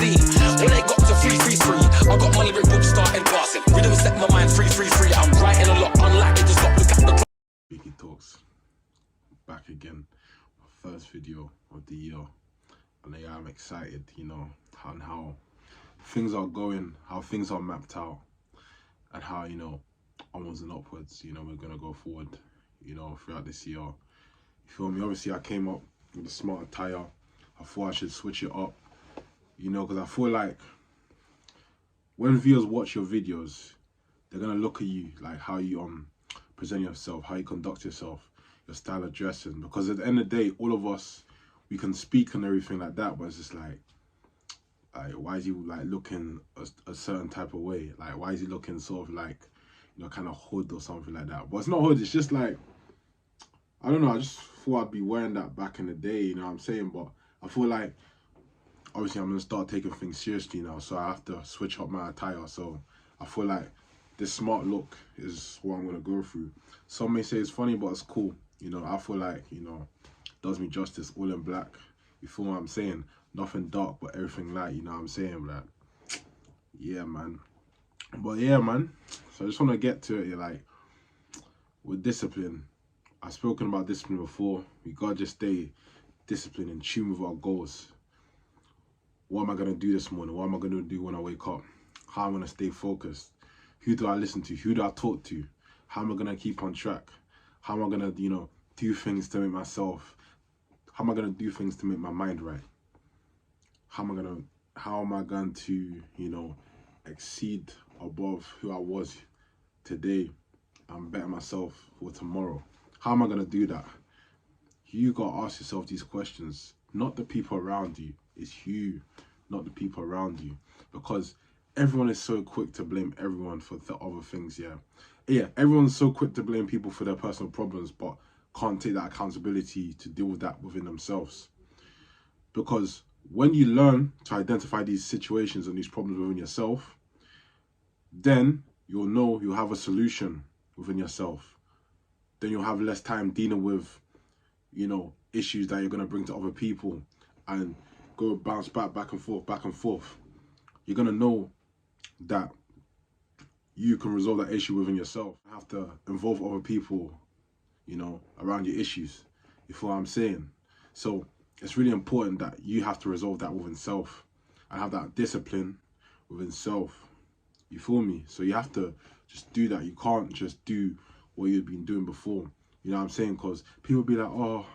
steam. When they got to 333, I got my lyric book started blasting. Rhythm set my mind free. I'm writing a lot, unlikely to stop. Look at the Biggie Talks, back again. My first video of the year. And yeah, I'm excited, you know, on how things are going, how things are mapped out, and how, you know, onwards and upwards, you know, we're gonna go forward, you know, throughout this year. You feel me? Obviously, I came up with a smart attire. I thought I should switch it up, you know, because I feel like when viewers watch your videos, they're gonna look at you, like how you present yourself, how you conduct yourself, your style of dressing. Because at the end of the day, all of us, we can speak and everything like that, but it's just like why is he like looking a certain type of way? Like, why is he looking sort of like, you know, kind of hood or something like that? But it's not hood, it's just like, I don't know, I just thought I'd be wearing that back in the day, you know what I'm saying? But I feel like, obviously I'm gonna start taking things seriously now, so I have to switch up my attire. So I feel like this smart look is what I'm gonna go through. Some may say it's funny, but it's cool. You know, I feel like, you know, does me justice, all in black. You feel what I'm saying? Nothing dark, but everything light, you know what I'm saying? Like, yeah, man. But yeah, man. So I just want to get to it, like, with discipline. I've spoken about discipline before. We gotta just stay disciplined and tune with our goals. What am I gonna do this morning? What am I gonna do when I wake up? How am I gonna stay focused? Who do I listen to? Who do I talk to? How am I gonna keep on track? How am I gonna, you know, do things to make myself, how am I gonna do things to make my mind right? How am I going to, you know, exceed above who I was today and better myself for tomorrow? How am I gonna do that? You gotta ask yourself these questions, not the people around you. It's you, not the people around you. Because everyone is so quick to blame everyone for the other things, yeah, everyone's so quick to blame people for their personal problems, but can't take that accountability to deal with that within themselves. Because when you learn to identify these situations and these problems within yourself, then you'll know you'll have a solution within yourself. Then you'll have less time dealing with, you know, issues that you're going to bring to other people and go bounce back and forth. You're going to know that you can resolve that issue within yourself. You have to involve other people, you know, around your issues. You feel what I'm saying? So it's really important that you have to resolve that within self and have that discipline within self. You feel me? So you have to just do that. You can't just do what you've been doing before. You know what I'm saying? Because people be like, oh,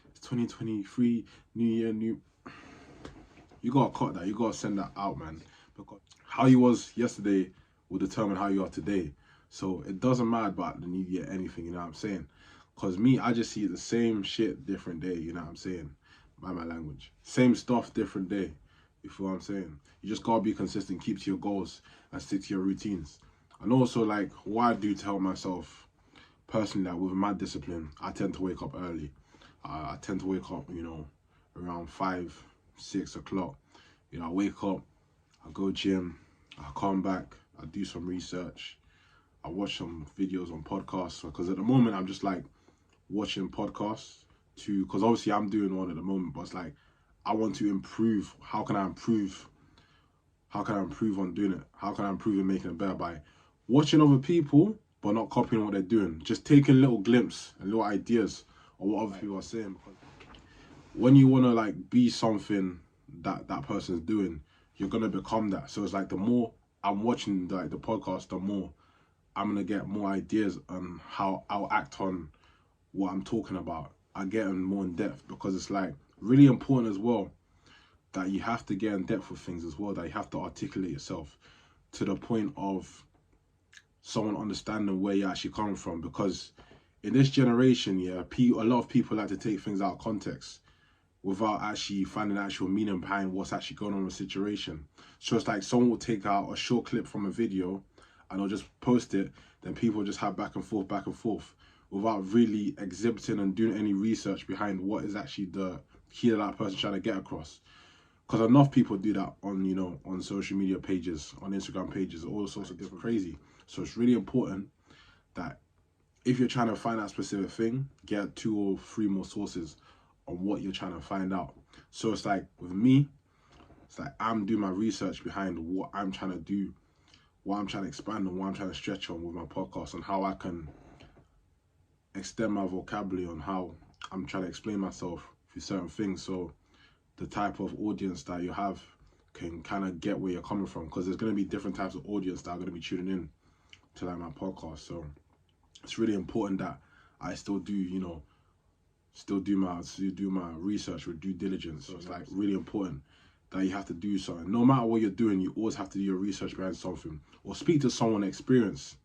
it's 2023, new year, new. You gotta cut that. You gotta send that out, man. Because how you was yesterday will determine how you are today. So it doesn't matter about the new year, anything, you know what I'm saying? Because me, I just see the same shit, different day, you know what I'm saying? By my language. Same stuff, different day. You feel what I'm saying? You just gotta be consistent, keep to your goals, and stick to your routines. And also, like, what I do to help myself, personally, like, with my discipline, I tend to wake up early. I tend to wake up, you know, around 5, 6 o'clock. You know, I wake up, I go gym, I come back, I do some research, I watch some videos on podcasts, because at the moment I'm just like watching podcasts because obviously I'm doing one at the moment, but it's like I want to improve. How can I improve? How can I improve on doing it? How can I improve in making it better? By watching other people, but not copying what they're doing. Just taking little glimpses and little ideas of what other people are saying. When you want to like be something that that person's doing, you're going to become that. So it's like the more I'm watching the podcast, the more I'm going to get more ideas on how I'll act on what I'm talking about. I get more in depth, because it's like really important as well that you have to get in depth with things as well, that you have to articulate yourself to the point of someone understanding where you're actually coming from. Because in this generation, yeah, a lot of people like to take things out of context without actually finding the actual meaning behind what's actually going on in the situation. So it's like someone will take out a short clip from a video and they'll just post it, then people just have back and forth, without really exhibiting and doing any research behind what is actually the key that person's trying to get across. Because enough people do that on, you know, on social media pages, on Instagram pages, all sorts of different crazy. So it's really important that if you're trying to find that specific thing, get 2 or 3 more sources on what you're trying to find out. So it's like with me, It's like I'm doing my research behind what I'm trying to do, what I'm trying to expand on, what I'm trying to stretch on with my podcast, and how I can extend my vocabulary, on how I'm trying to explain myself through certain things, so the type of audience that you have can kind of get where you're coming from, because there's going to be different types of audience that are going to be tuning in to like my podcast. So it's really important that I still do, you know, still do my research with due diligence. So it's like really important that you have to do something. No matter what you're doing, you always have to do your research behind something, or speak to someone experienced.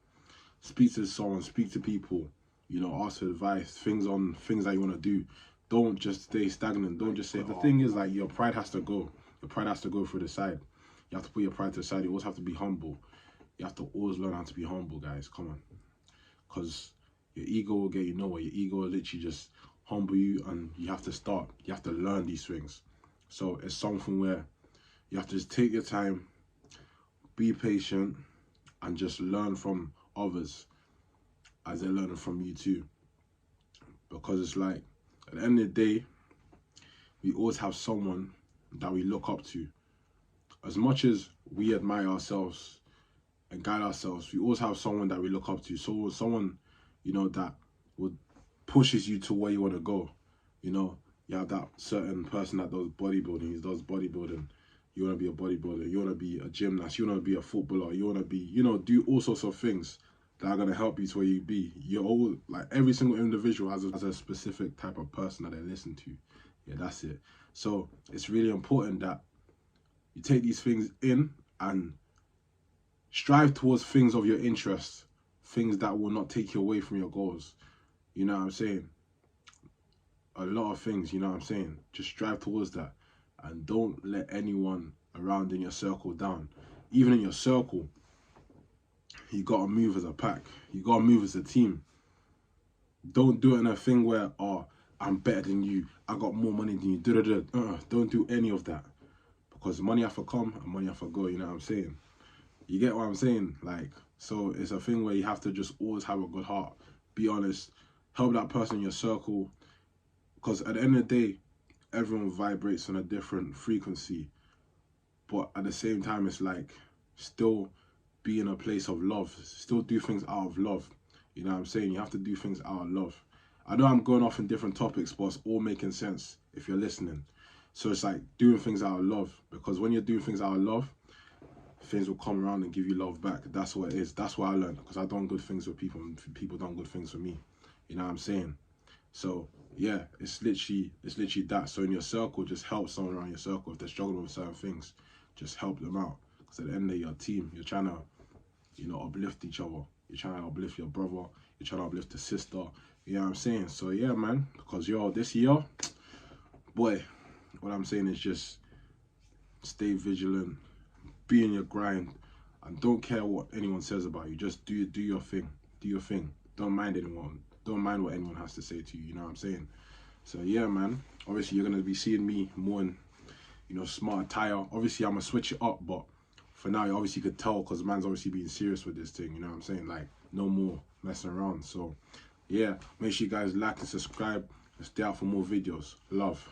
Speak to someone, speak to people, you know, ask for advice, things that you want to do. Don't just stay stagnant. Don't just say, the thing is, like, your pride has to go. Your pride has to go through the side. You have to put your pride to the side. You always have to be humble. You have to always learn how to be humble, guys. Come on. Because your ego will get you nowhere. Your ego will literally just humble you, and you have to learn these things. So it's something where you have to just take your time, be patient, and just learn from others as they're learning from you too. Because it's like, at the end of the day, we always have someone that we look up to. As much as we admire ourselves and guide ourselves, we always have someone that we look up to. So someone, you know, that would pushes you to where you want to go. You know, you have that certain person that does bodybuilding. He does bodybuilding. You want to be a bodybuilder. You want to be a gymnast. You want to be a footballer. You want to be, you know, do all sorts of things that are going to help you to where you be. You're all, like, every single individual has a specific type of person that they listen to. Yeah, that's it. So it's really important that you take these things in and strive towards things of your interest, things that will not take you away from your goals. You know what I'm saying? A lot of things, you know what I'm saying? Just strive towards that, and don't let anyone around in your circle down. Even in your circle, you gotta move as a pack. You gotta move as a team. Don't do it in a thing where, oh, I'm better than you, I got more money than you. Don't do any of that, because money have to come and money have to go. You know what I'm saying? You get what I'm saying? Like, so it's a thing where you have to just always have a good heart. Be honest. Help that person in your circle, because at the end of the day, everyone vibrates on a different frequency. But at the same time, it's like, still be in a place of love. Still do things out of love. You know what I'm saying? You have to do things out of love. I know I'm going off in different topics, but it's all making sense if you're listening. So it's like doing things out of love, because when you're doing things out of love, things will come around and give you love back. That's what it is. That's what I learned, because I've done good things with people, and people done good things for me. You know what I'm saying? So yeah, it's literally that. So in your circle, just help someone around your circle. If they're struggling with certain things, just help them out. Because at the end of your team, you're trying to, you know, uplift each other. You're trying to uplift your brother. You're trying to uplift the sister. You know what I'm saying? So yeah, man. Because this year, boy, what I'm saying is just stay vigilant, be in your grind, and don't care what anyone says about you. Just do your thing. Do your thing. Don't mind anyone. Don't mind what anyone has to say to you. You know what I'm saying? So yeah, man. Obviously, you're gonna be seeing me more in, you know, smart attire. Obviously, I'm gonna switch it up, but for now, you obviously could tell, because man's obviously being serious with this thing. You know what I'm saying? Like, no more messing around. So yeah, make sure you guys like and subscribe and stay out for more videos. Love.